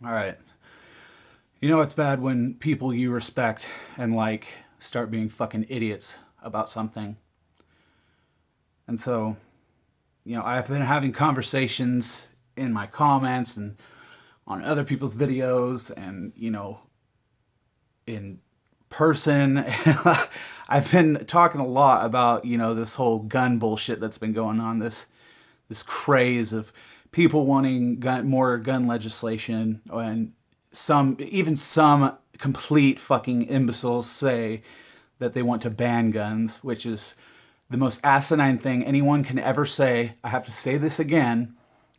All right. You know it's bad when people you respect and like start being fucking idiots about something. And so, I've been having conversations in my comments and on other people's videos and, in person. I've been talking a lot about, this whole gun bullshit that's been going on, this craze of people wanting more gun legislation, and even some complete fucking imbeciles say that they want to ban guns, which is the most asinine thing anyone can ever say. I have to say this again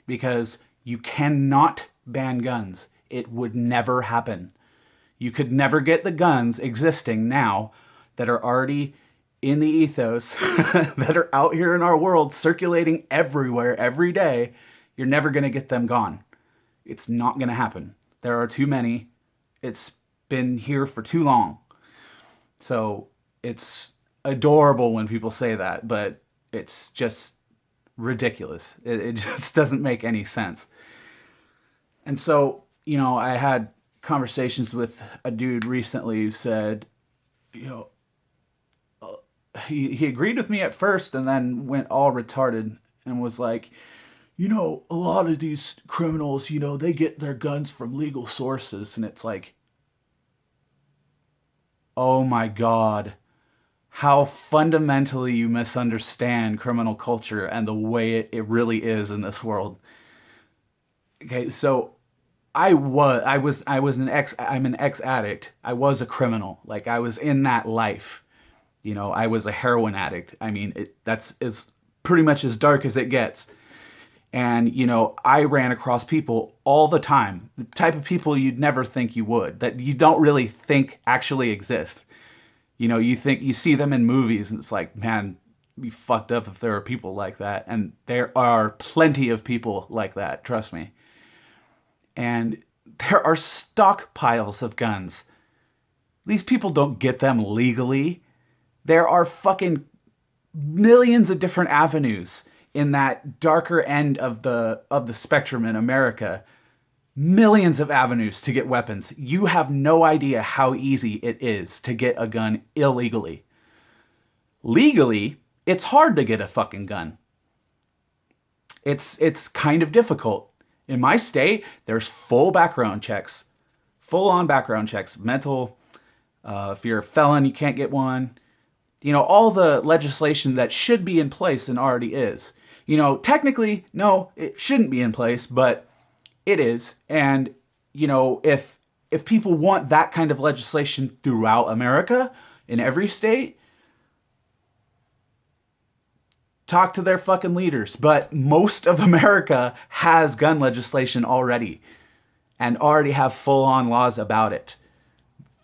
because you cannot ban guns. It would never happen. You could never get the guns existing now that are already in the ethos, that are out here in our world, circulating everywhere, every day. You're never going to get them gone. It's not going to happen. There are too many. It's been here for too long. So it's adorable when people say that, but it's just ridiculous. It just doesn't make any sense. And so, I had conversations with a dude recently who said, you know, he agreed with me at first and then went all retarded and was like, a lot of these criminals, they get their guns from legal sources. And it's like, oh my God, how fundamentally you misunderstand criminal culture and the way it really is in this world. Okay, so I'm an ex addict. I was a criminal. Like, I was in that life. I was a heroin addict. I mean, that's as pretty much as dark as it gets. And, I ran across people all the time, the type of people you'd never think you would, that you don't really think actually exist. You see them in movies and it's like, man, be fucked up if there are people like that. And there are plenty of people like that, trust me. And there are stockpiles of guns. These people don't get them legally. There are fucking millions of different avenues in that darker end of the spectrum in America. Millions of avenues to get weapons. You have no idea how easy it is to get a gun illegally. Legally, it's hard to get a fucking gun. It's kind of difficult. In my state, there's full background checks, full on background checks. Mental, if you're a felon, you can't get one. All the legislation that should be in place and already is. Technically, no, it shouldn't be in place, but it is. And, if people want that kind of legislation throughout America, in every state, talk to their fucking leaders. But most of America has gun legislation already and already have full-on laws about it.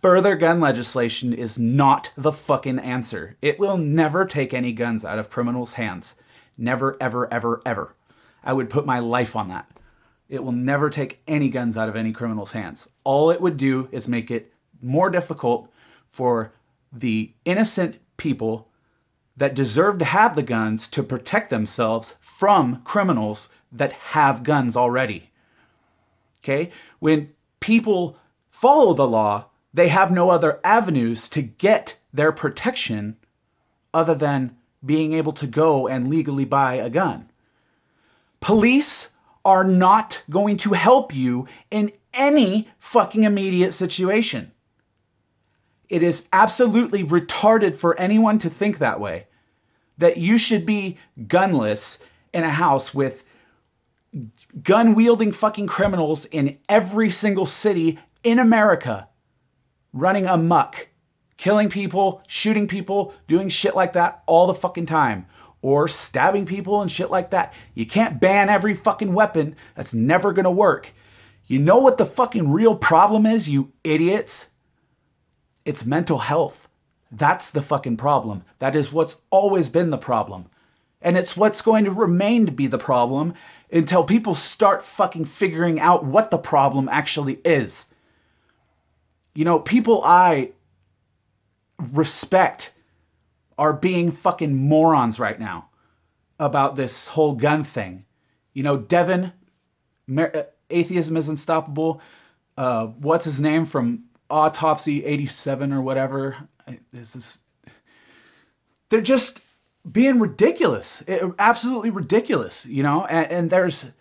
Further gun legislation is not the fucking answer. It will never take any guns out of criminals' hands. Never, ever, ever, ever. I would put my life on that. It will never take any guns out of any criminal's hands. All it would do is make it more difficult for the innocent people that deserve to have the guns to protect themselves from criminals that have guns already. Okay? When people follow the law, they have no other avenues to get their protection other than being able to go and legally buy a gun. Police are not going to help you in any fucking immediate situation. It is absolutely retarded for anyone to think that way. That you should be gunless in a house with gun-wielding fucking criminals in every single city in America running amok, killing people, shooting people, doing shit like that all the fucking time, or stabbing people and shit like that. You can't ban every fucking weapon. That's never gonna work. You know what the fucking real problem is, you idiots? It's mental health. That's the fucking problem. That is what's always been the problem. And it's what's going to remain to be the problem until people start fucking figuring out what the problem actually is. People I respect are being fucking morons right now about this whole gun thing. Devin, Atheism is Unstoppable, what's his name from Autopsy 87 or whatever. They're just being ridiculous, absolutely ridiculous, and there's,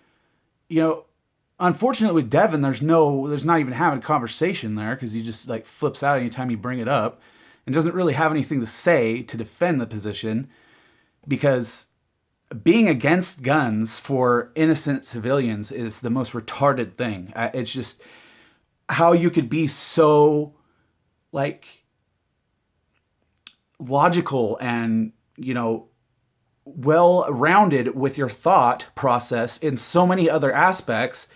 unfortunately with Devin, there's not even having a conversation there because he just like flips out anytime you bring it up and doesn't really have anything to say to defend the position, because being against guns for innocent civilians is the most retarded thing. It's just how you could be so like logical and, well-rounded with your thought process in so many other aspects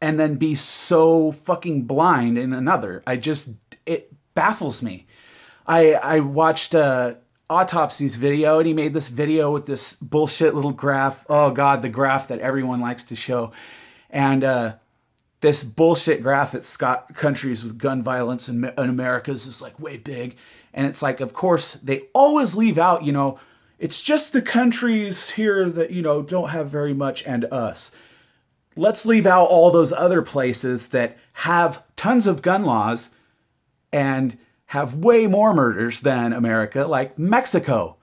and then be so fucking blind in another. It baffles me. I watched Autopsy's video, and he made this video with this bullshit little graph. Oh God, the graph that everyone likes to show. And this bullshit graph that's got countries with gun violence in America's is like way big. And it's like, of course, they always leave out, it's just the countries here that, don't have very much and us. Let's leave out all those other places that have tons of gun laws and have way more murders than America, like Mexico.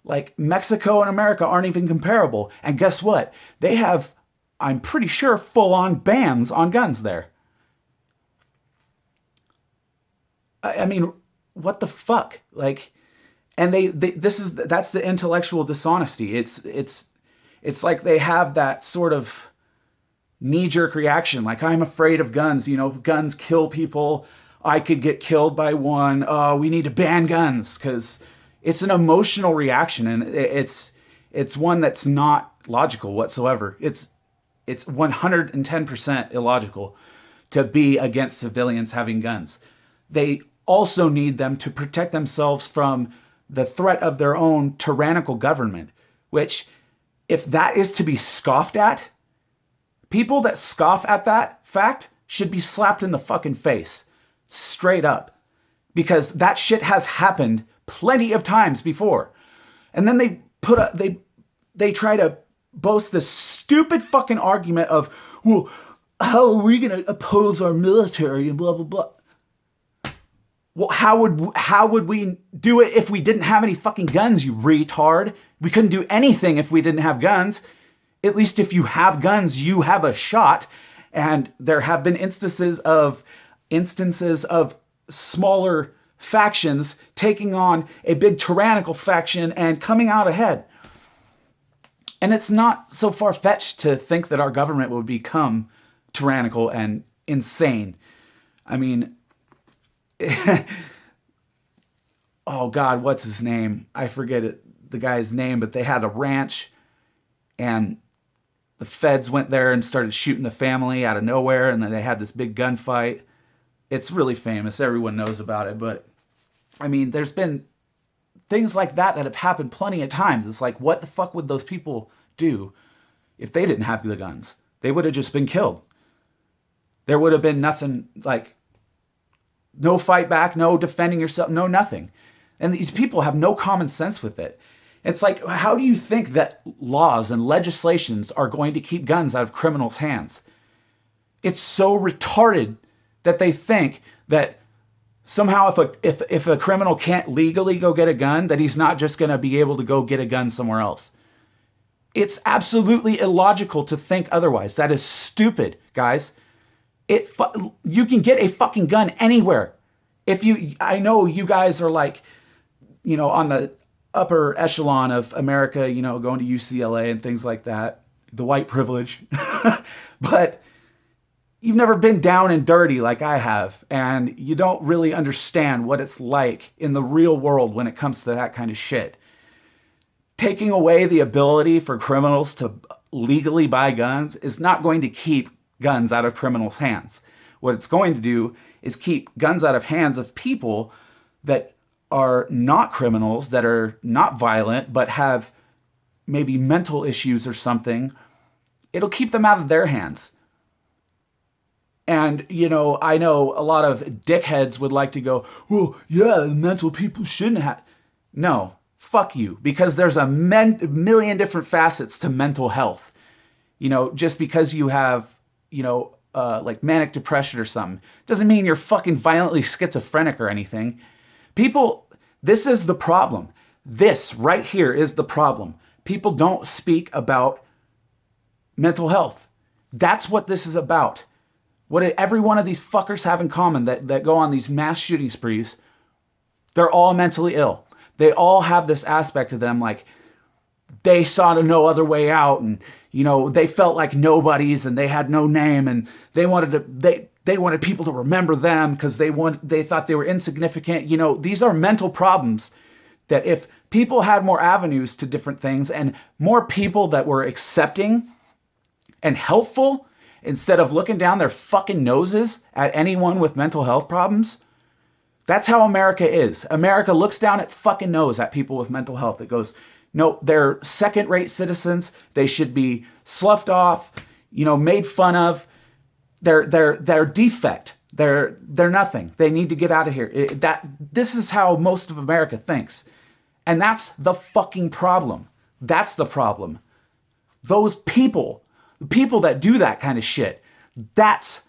Like Mexico and America aren't even comparable. And guess what? They have, I'm pretty sure, full-on bans on guns there. I mean, what the fuck? Like, and that's the intellectual dishonesty. It's like they have that sort of knee-jerk reaction. Like, I'm afraid of guns. Guns kill people. I could get killed by one. Oh, we need to ban guns, because it's an emotional reaction, and it's one that's not logical whatsoever. It's 110% illogical to be against civilians having guns. They also need them to protect themselves from the threat of their own tyrannical government, which, if that is to be scoffed at, people that scoff at that fact should be slapped in the fucking face. Straight up. Because that shit has happened plenty of times before. And then they try to boast this stupid fucking argument of, well, how are we going to oppose our military and blah, blah, blah. Well, how would we do it if we didn't have any fucking guns, you retard? We couldn't do anything if we didn't have guns. At least if you have guns, you have a shot. And there have been instances of smaller factions taking on a big tyrannical faction and coming out ahead. And it's not so far-fetched to think that our government would become tyrannical and insane. I mean, oh God, what's his name? I forget the guy's name, but they had a ranch, and the feds went there and started shooting the family out of nowhere, and then they had this big gunfight. It's really famous. Everyone knows about it. But, I mean, there's been things like that have happened plenty of times. It's like, what the fuck would those people do if they didn't have the guns? They would have just been killed. There would have been nothing, like, no fight back, no defending yourself, no nothing. And these people have no common sense with it. It's like, how do you think that laws and legislations are going to keep guns out of criminals' hands? It's so retarded that they think that somehow if a criminal can't legally go get a gun, that he's not just going to be able to go get a gun somewhere else. It's absolutely illogical to think otherwise. That is stupid, guys. You can get a fucking gun anywhere. I know you guys are like, on the upper echelon of America, going to UCLA and things like that, the white privilege, but you've never been down and dirty like I have, and you don't really understand what it's like in the real world when it comes to that kind of shit. Taking away the ability for criminals to legally buy guns is not going to keep guns out of criminals' hands. What it's going to do is keep guns out of hands of people that are not criminals, that are not violent, but have maybe mental issues or something. It'll keep them out of their hands. And, I know a lot of dickheads would like to go, well, yeah, mental people shouldn't have. No, fuck you. Because there's a million different facets to mental health. Just because you have, like manic depression or something. Doesn't mean you're fucking violently schizophrenic or anything. People, this is the problem. This right here is the problem. People don't speak about mental health. That's what this is about. What every one of these fuckers have in common that go on these mass shooting sprees, they're all mentally ill. They all have this aspect of them, like they saw no other way out, and they felt like nobodies and they had no name, and they wanted people to remember them because they thought they were insignificant. These are mental problems that if people had more avenues to different things and more people that were accepting and helpful instead of looking down their fucking noses at anyone with mental health problems. That's how America is. America looks down its fucking nose at people with mental health. It goes, no, they're second-rate citizens. They should be sloughed off, made fun of. They're defect. They're nothing. They need to get out of here. This is how most of America thinks. And that's the fucking problem. That's the problem. Those people, the people that do that kind of shit, that's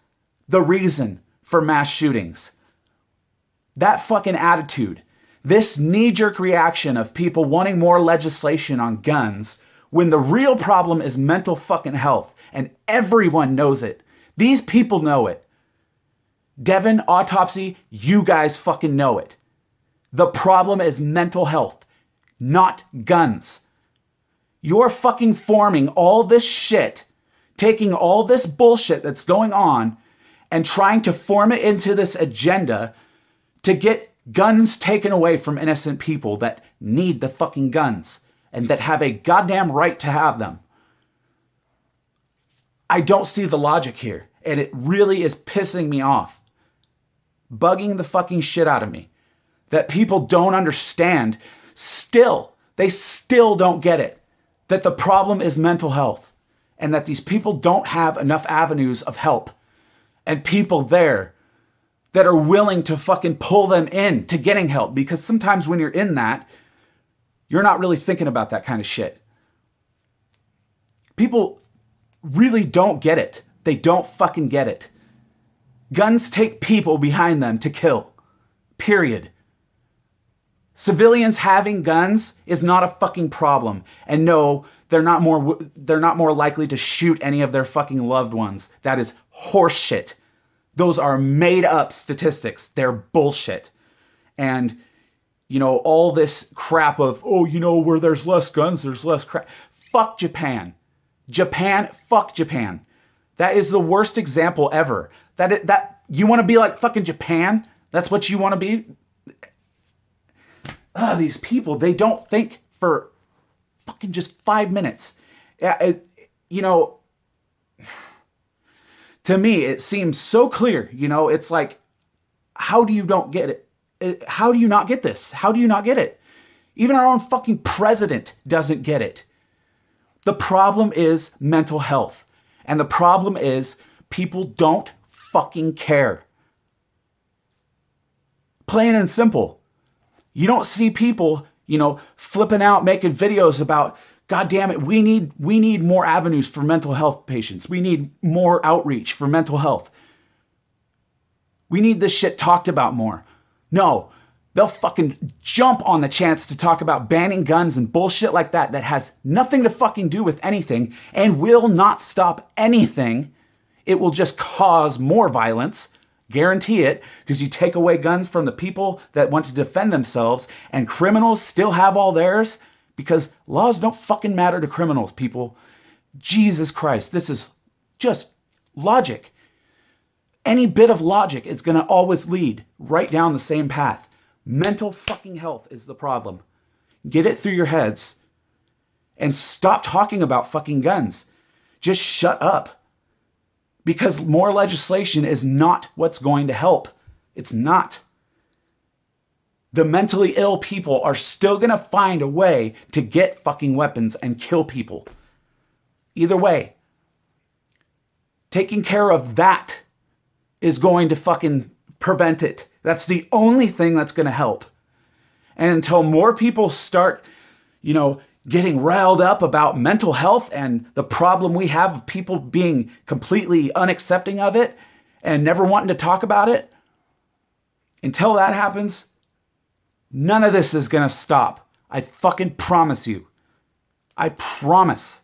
the reason for mass shootings. That fucking attitude. This knee-jerk reaction of people wanting more legislation on guns when the real problem is mental fucking health. And everyone knows it. These people know it. Devin, Autopsy, you guys fucking know it. The problem is mental health, not guns. You're fucking forming all this shit, taking all this bullshit that's going on and trying to form it into this agenda to get guns taken away from innocent people that need the fucking guns and that have a goddamn right to have them. I don't see the logic here, and it really is pissing me off. Bugging the fucking shit out of me. That people don't understand. They still don't get it. That the problem is mental health. And that these people don't have enough avenues of help. And people there that are willing to fucking pull them in to getting help. Because sometimes when you're in that, you're not really thinking about that kind of shit. People really don't get it. They don't fucking get it. Guns take people behind them to kill. Period. Civilians having guns is not a fucking problem. And no, they're not more likely to shoot any of their fucking loved ones. That is horseshit. Those are made up statistics. They're bullshit. And, all this crap of, where there's less guns, there's less crap. Fuck Japan. Fuck Japan. That is the worst example ever. That you want to be like fucking Japan? That's what you want to be? These people, they don't think for fucking just 5 minutes. To me, it seems so clear. It's like, how do you not get it? How do you not get this? How do you not get it? Even our own fucking president doesn't get it. The problem is mental health. And the problem is people don't fucking care. Plain and simple. You don't see people, flipping out, making videos about, God damn it, we need more avenues for mental health patients. We need more outreach for mental health. We need this shit talked about more. No, they'll fucking jump on the chance to talk about banning guns and bullshit like that has nothing to fucking do with anything and will not stop anything. It will just cause more violence. Guarantee it, because you take away guns from the people that want to defend themselves and criminals still have all theirs because laws don't fucking matter to criminals, people. Jesus Christ, this is just logic. Any bit of logic is going to always lead right down the same path. Mental fucking health is the problem. Get it through your heads and stop talking about fucking guns. Just shut up. Because more legislation is not what's going to help. It's not. The mentally ill people are still going to find a way to get fucking weapons and kill people. Either way. Taking care of that is going to fucking prevent it. That's the only thing that's going to help. And until more people start, getting riled up about mental health and the problem we have of people being completely unaccepting of it and never wanting to talk about it, until that happens, none of this is going to stop. I fucking promise you. I promise.